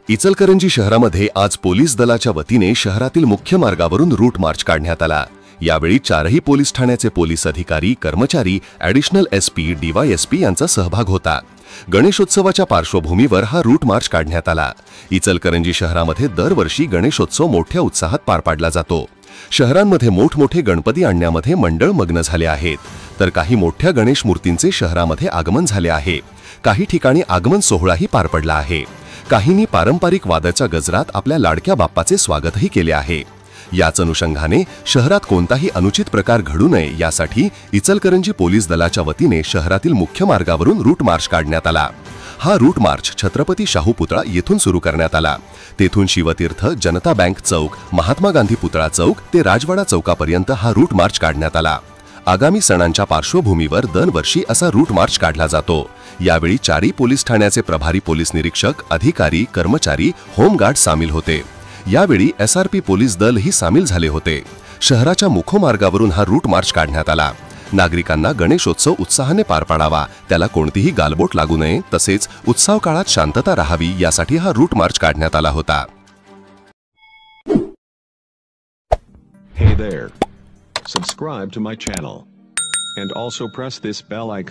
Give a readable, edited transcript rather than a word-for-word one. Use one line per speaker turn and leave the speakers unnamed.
इचलकरंजी शहरामध्ये आज पोलीस दलाच्या वतीने शहरातील मुख्य मार्गावरून रूट मार्च काढण्यात आला। यावेळी चारही पोलीस ठाण्याचे पोलीस अधिकारी, कर्मचारी, ॲडिशनल एसपी, डीवायएसपी यांचा सहभाग होता। गणेशोत्सवाच्या पार्श्वभूमीवर हा रूट मार्च काढण्यात आला। इचलकरंजी शहरामध्ये दरवर्षी गणेशोत्सव मोठ्या उत्साहात पार पाडला जातो। शहरांमध्ये मोठमोठे गणपती आणण्यामध्ये मंडळ मग्न झाले आहेत, तर काही मोठ्या गणेश मूर्तींचे शहरामध्ये आगमन झाले आहे। काही ठिकाणी आगमन सोहळाही पार पडला आहे। काहींनी पारंपरिक वाद्याच्या गजरात आपल्या लाडक्या बाप्पाचे स्वागतही केले आहे। याच अनुषंगाने शहरात कोणताही अनुचित प्रकार घडू नये यासाठी इचलकरंजी पोलीस दलाच्या वतीने शहरातील मुख्य मार्गावरून रूट मार्च काढण्यात आला। हा रूट मार्च छत्रपती शाहू पुतळा येथून सुरू करण्यात आला। तेथून शिवतीर्थ, जनता बँक चौक, महात्मा गांधी पुतळा चौक ते राजवाडा चौकापर्यंत हा रूट मार्च काढण्यात आला। आगामी सणांच्या पार्श्वभूमीवर दरवर्षी असा रूट मार्च काढला जातो। यावेळी चारही पोलीस ठाण्याचे प्रभारी पोलीस निरीक्षक, अधिकारी, कर्मचारी, होमगार्ड सामील होते। यावेळी एसआरपी पोलीस दल ही सामील झाले होते। शहराच्या मुख्यमार्गावरून हा रूट मार्च काढण्यात आला। नागरिकांना गणेशोत्सव उत्साहाने पार पाडावा, त्याला कोणतीही गालबोट लागू नये, तसेच उत्सव काळात शांतता राहावी यासाठी हा रूट मार्च काढण्यात आला होता।
Hey there. Subscribe to my channel and also press this bell icon.